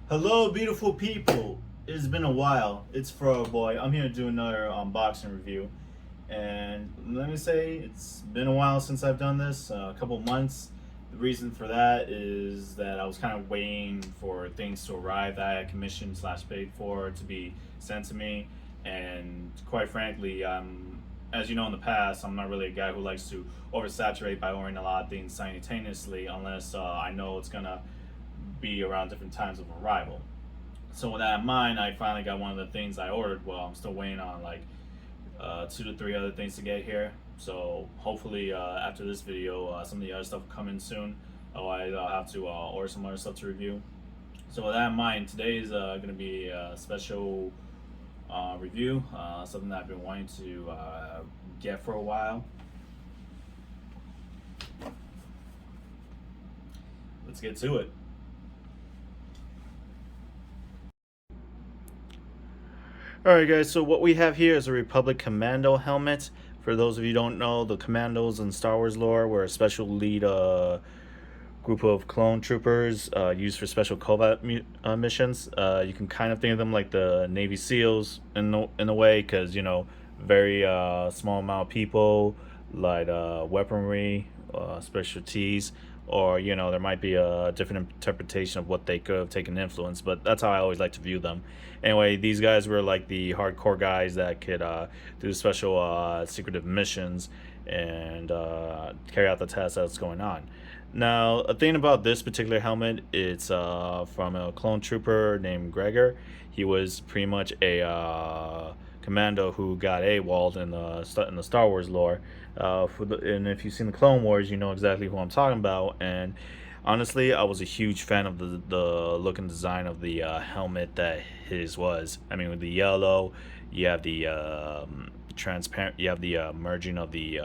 Hello, beautiful people. It's been a while. It's Fro Boy. I'm here to do another unboxing review. And let me say, it's been a while since I've done this, a couple months. The reason for that is that I was kind of waiting for things to arrive that I had commissioned slash paid for to be sent to me. And quite frankly, as you know in the past, I'm not really a guy who likes to oversaturate by ordering a lot of things simultaneously unless I know it's gonna be around different times of arrival. So with that in mind, I finally got one of the things I ordered. Well, I'm still waiting on like 2 to 3 other things to get here. So hopefully after this video, some of the other stuff will come in soon. Otherwise, I'll have to order some other stuff to review. So with that in mind, today is going to be a special review, something that I've been wanting to get for a while. Let's get to it. Alright guys, so what we have here is a Republic Commando Helmet. For those of you who don't know, the Commandos in Star Wars lore were a special lead group of clone troopers used for special covert missions. You can kind of think of them like the Navy SEALs in a way, because, you know, very small amount of people, like weaponry, specialties, or, you know, there might be a different interpretation of what they could have taken influence, but that's how I always like to view them. Anyway, these guys were like the hardcore guys that could do special secretive missions and carry out the tasks that's going on. Now, a thing about this particular helmet, it's from a clone trooper named Gregor. He was pretty much a commando who got AWOL'd in the Star Wars lore. And if you've seen the Clone Wars, you know exactly who I'm talking about. And honestly, I was a huge fan of the look and design of the helmet that his was. I mean, with the yellow, you have the transparent, you have the merging of the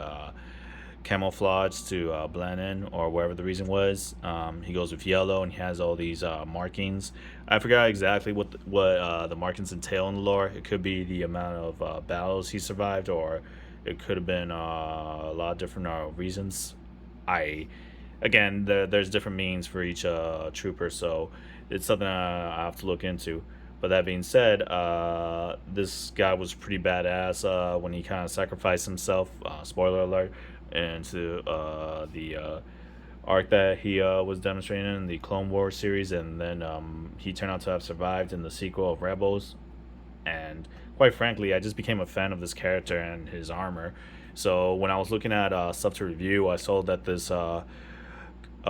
camouflage to blend in, or whatever the reason was. He goes with yellow and he has all these markings. I forgot exactly what the markings entail in the lore. It could be the amount of battles he survived, or it could have been a lot of different reasons. There's different meanings for each trooper, so it's something I have to look into. But that being said, this guy was pretty badass when he kind of sacrificed himself. Spoiler alert! Into the arc that he was demonstrating in the Clone Wars series, and then he turned out to have survived in the sequel of Rebels. And quite frankly, I just became a fan of this character and his armor. So when I was looking at stuff to review, I saw that this a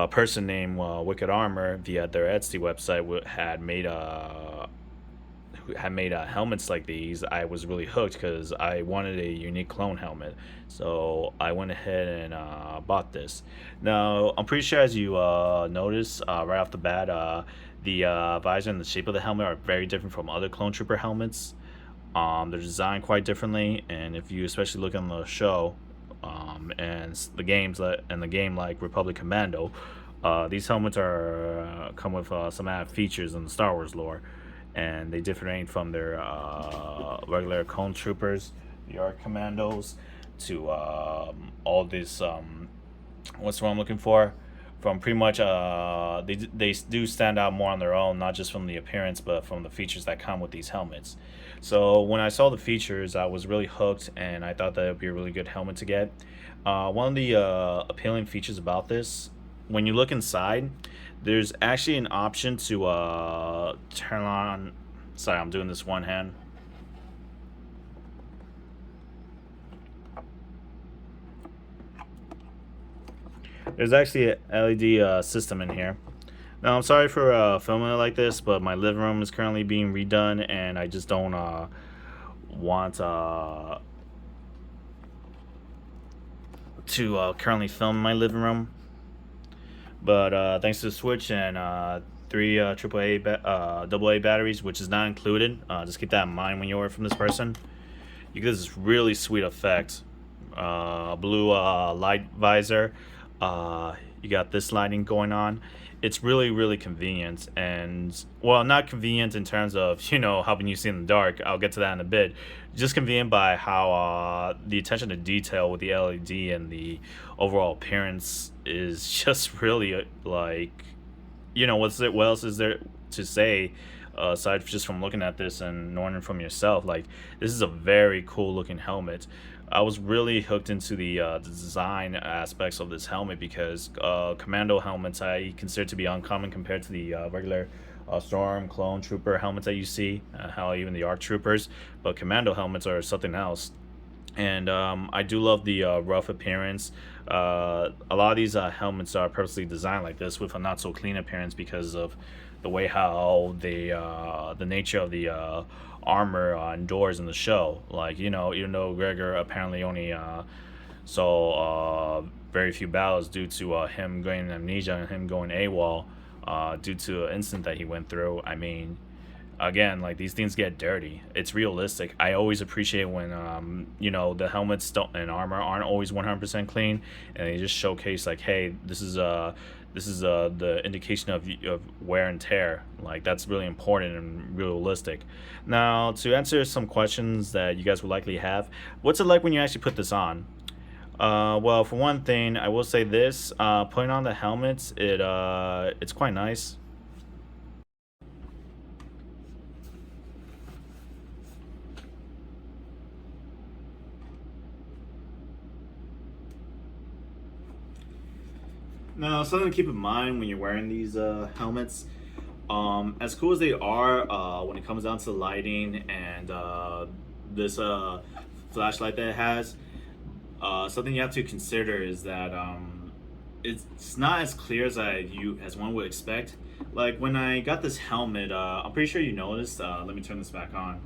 person named WickedArmor via their Etsy website had made helmets like these. I was really hooked because I wanted a unique clone helmet, so I went ahead and bought this. Now, I'm pretty sure, as you notice right off the bat, the visor and the shape of the helmet are very different from other clone trooper helmets. They're designed quite differently, and if you especially look on the show and the game like Republic Commando, these helmets are come with some added features in the Star Wars lore, and they differentiate from their regular clone troopers, the ARC commandos, to all this what's what I'm looking for, from pretty much they do stand out more on their own, not just from the appearance but from the features that come with these helmets. So when I saw the features, I was really hooked, and I thought that it would be a really good helmet to get. One of the appealing features about this, when you look inside, there's actually an option to turn on. Sorry, I'm doing this one hand. There's actually an LED system in here. Now, I'm sorry for filming it like this, but my living room is currently being redone, and I just don't want to currently film in my living room. But thanks to the Switch and 3 AA batteries, which is not included, just keep that in mind when you order from this person. You get this really sweet effect. Blue light visor. You got this lighting going on. It's really convenient, and well, not convenient in terms of, you know, helping you see in the dark. I'll get to that in a bit. Just convenient by how the attention to detail with the LED and the overall appearance is just really like, you know, what else is there to say, aside just from looking at this and knowing it from yourself. Like, this is a very cool looking helmet. I was really hooked into the design aspects of this helmet because commando helmets I consider to be uncommon compared to the regular storm clone trooper helmets that you see, how even the arc troopers. But commando helmets are something else. And I do love the rough appearance. A lot of these helmets are purposely designed like this with a not so clean appearance because of the way how the nature of the armor endures in the show. Like, even though Gregor apparently only saw very few battles due to him going amnesia and him going AWOL due to an incident that he went through. I mean, again, like, these things get dirty. It's realistic. I always appreciate when the helmets don't and armor aren't always 100% clean, and they just showcase like, hey, this is the indication of wear and tear. Like, that's really important and realistic. Now, to answer some questions that you guys would likely have, what's it like when you actually put this on? Well, for one thing, I will say this: putting on the helmets, it's quite nice. Now, something to keep in mind when you're wearing these helmets, as cool as they are, when it comes down to lighting and this flashlight that it has, something you have to consider is that it's not as clear as one would expect. Like, when I got this helmet, I'm pretty sure you noticed. Let me turn this back on.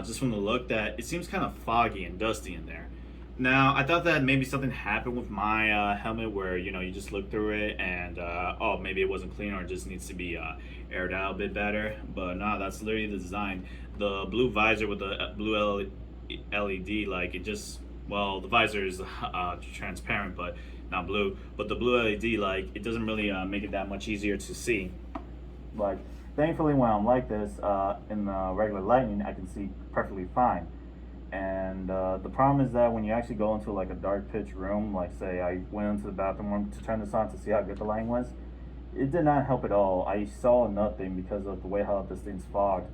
Just from the look, that it seems kind of foggy and dusty in there. Now, I thought that maybe something happened with my helmet where, you just look through it and, oh, maybe it wasn't clean or it just needs to be aired out a bit better. But no, that's literally the design. The blue visor with the blue LED, like, it just, well, the visor is transparent, but not blue. But the blue LED, like, it doesn't really make it that much easier to see. Like, thankfully, when I'm like this, in the regular lighting, I can see perfectly fine. And the problem is that when you actually go into like a dark pitch room, like say I went into the bathroom room to turn this on to see how good the lighting was, it did not help at all. I saw nothing because of the way how this thing's fogged.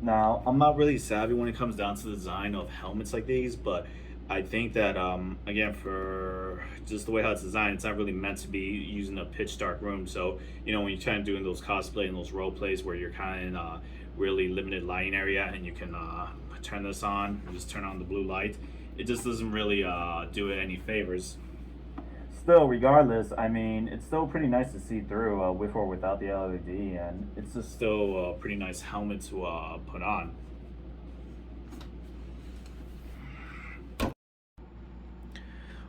Now, I'm not really savvy when it comes down to the design of helmets like these, but I think that again, for just the way how it's designed, it's not really meant to be used in a pitch dark room. So, when you're trying to do those cosplay and those role plays where you're kind of in a really limited lighting area and you can turn this on and just turn on the blue light, it just doesn't really do it any favors. Still, regardless, I mean, it's still pretty nice to see through with or without the LED, and it's just still a pretty nice helmet to put on.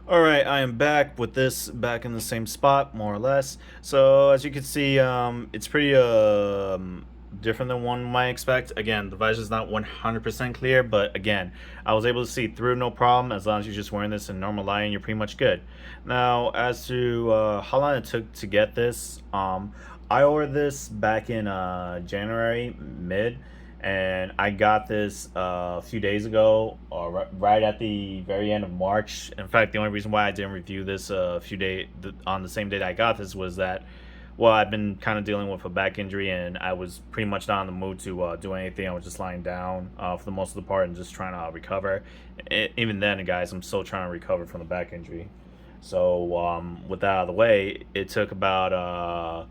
All right, I am back with this back in the same spot, more or less. So as you can see, it's pretty different than one might expect. Again, the visor is not 100% clear, but again, I was able to see through no problem. As long as you're just wearing this in normal lighting, you're pretty much good. Now, as to how long it took to get this, I ordered this back in January mid, and I got this a few days ago, or right at the very end of March. In fact, the only reason why I didn't review this a few days on the same day that I got this was that, well, I've been kind of dealing with a back injury, and I was pretty much not in the mood to do anything. I was just lying down for the most of the part and just trying to recover. Even then, guys, I'm still trying to recover from the back injury. So with that out of the way, it took about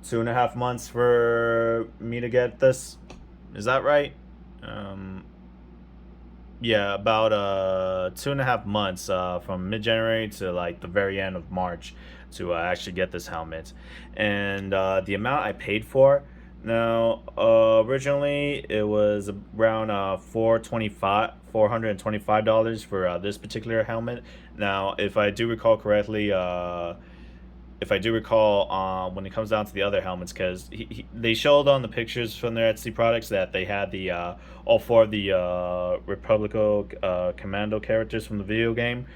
2.5 months for me to get this. Is that right? Yeah, about 2.5 months from mid-January to like the very end of March to actually get this helmet. And the amount I paid for, now originally it was around $425 for this particular helmet. Now, if I do recall, when it comes down to the other helmets, because they showed on the pictures from their Etsy products that they had the all four of the Republico Commando characters from the video game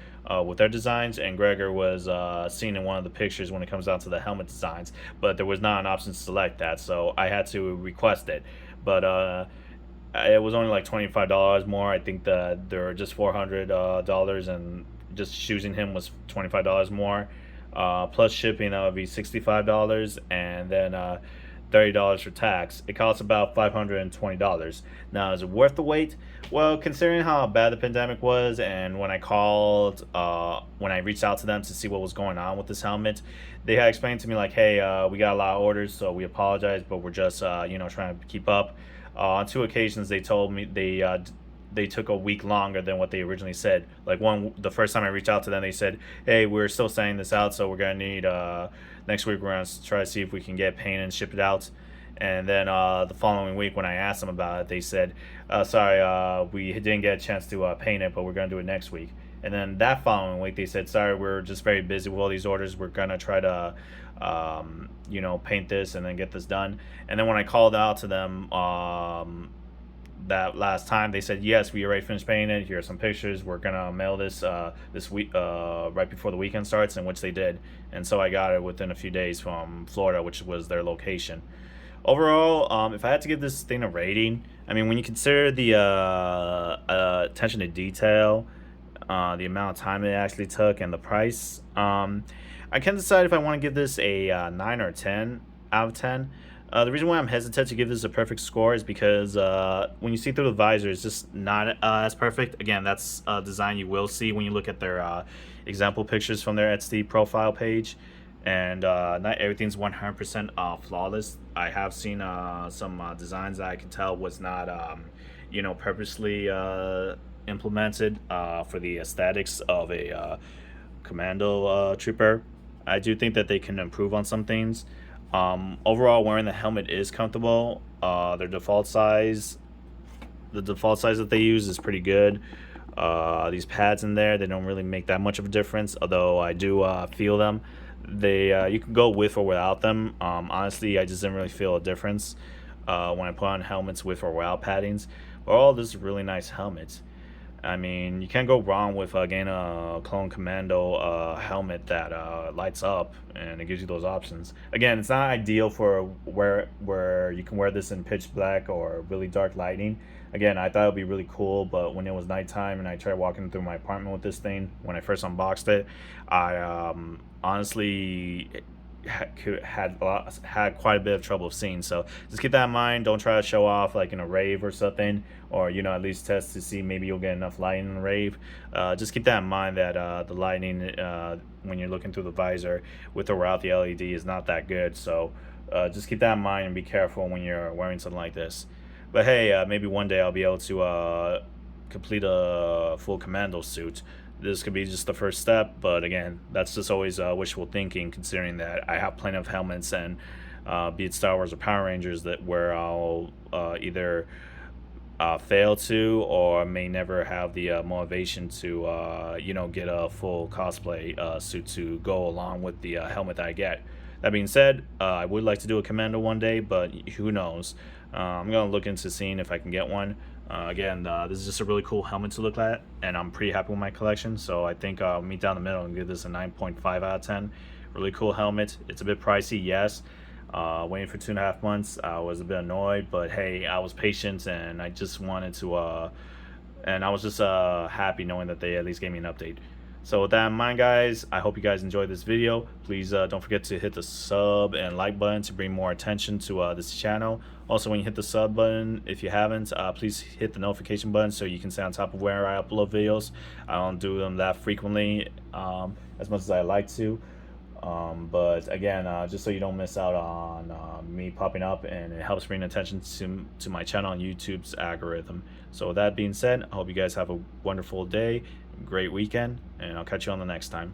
with their designs, and Gregor was seen in one of the pictures when it comes down to the helmet designs, but there was not an option to select that, so I had to request it. But it was only like $25 more. I think that there were just $400, and just choosing him was $25 more. Plus shipping, that would be $65, and then $30 for tax. It costs about $520. Now, is it worth the wait? Well, considering how bad the pandemic was, and when I called, when I reached out to them to see what was going on with this helmet, they had explained to me like, "Hey, we got a lot of orders, so we apologize, but we're just, trying to keep up." On two occasions, they told me they took a week longer than what they originally said. Like the first time I reached out to them, they said, "Hey, we're still sending this out, so we're gonna need next week. We're gonna try to see if we can get paint and ship it out." And then the following week, when I asked them about it, they said, "Sorry, we didn't get a chance to paint it, but we're gonna do it next week." And then that following week, they said, "Sorry, we're just very busy with all these orders. We're gonna try to, paint this and then get this done." And then when I called out to them, that last time, they said, "Yes, we already finished painting it. Here are some pictures. We're gonna mail this this week, right before the weekend starts," in which they did. And so I got it within a few days from Florida, which was their location. Overall, if I had to give this thing a rating, I mean, when you consider the attention to detail, the amount of time it actually took, and the price, I can decide if I want to give this a 9 or 10 out of 10. The reason why I'm hesitant to give this a perfect score is because when you see through the visor, it's just not as perfect. Again, that's a design you will see when you look at their example pictures from their Etsy profile page. And not everything's 100% flawless. I have seen some designs that I can tell was not, purposely implemented for the aesthetics of a commando trooper. I do think that they can improve on some things. Overall, wearing the helmet is comfortable. Their default size, the default size that they use is pretty good. These pads in there, they don't really make that much of a difference, although I do feel them. They you can go with or without them. Honestly, I just didn't really feel a difference when I put on helmets with or without paddings. But all this really nice helmets. I mean, you can't go wrong with getting a Clone Commando helmet that lights up, and it gives you those options. Again, it's not ideal for where you can wear this in pitch black or really dark lighting. Again, I thought it would be really cool, but when it was nighttime and I tried walking through my apartment with this thing, when I first unboxed it, I honestly had quite a bit of trouble seeing. So just keep that in mind. Don't try to show off like in a rave or something, or at least test to see maybe you'll get enough light in the rave. Just keep that in mind that the lighting when you're looking through the visor with or without the LED is not that good. So just keep that in mind and be careful when you're wearing something like this. But hey, maybe one day I'll be able to complete a full commando suit. This could be just the first step, but again, that's just always wishful thinking, considering that I have plenty of helmets, and be it Star Wars or Power Rangers, that where I'll either fail to or may never have the motivation to get a full cosplay suit to go along with the helmet that I get. That being said, I would like to do a commando one day, but who knows. I'm gonna look into seeing if I can get one. Again, this is just a really cool helmet to look at, and I'm pretty happy with my collection, so I think I'll meet down the middle and give this a 9.5 out of 10. Really cool helmet. It's a bit pricey, yes. Waiting for 2.5 months, I was a bit annoyed, but hey, I was patient, and I just wanted to and I was just happy knowing that they at least gave me an update. So with that in mind, guys, I hope you guys enjoyed this video. Please don't forget to hit the sub and like button to bring more attention to this channel. Also, when you hit the sub button, if you haven't, please hit the notification button so you can stay on top of where I upload videos. I don't do them that frequently, as much as I like to. But again, just so you don't miss out on me popping up, and it helps bring attention to my channel on YouTube's algorithm. So with that being said, I hope you guys have a wonderful day, great weekend, and I'll catch you on the next time.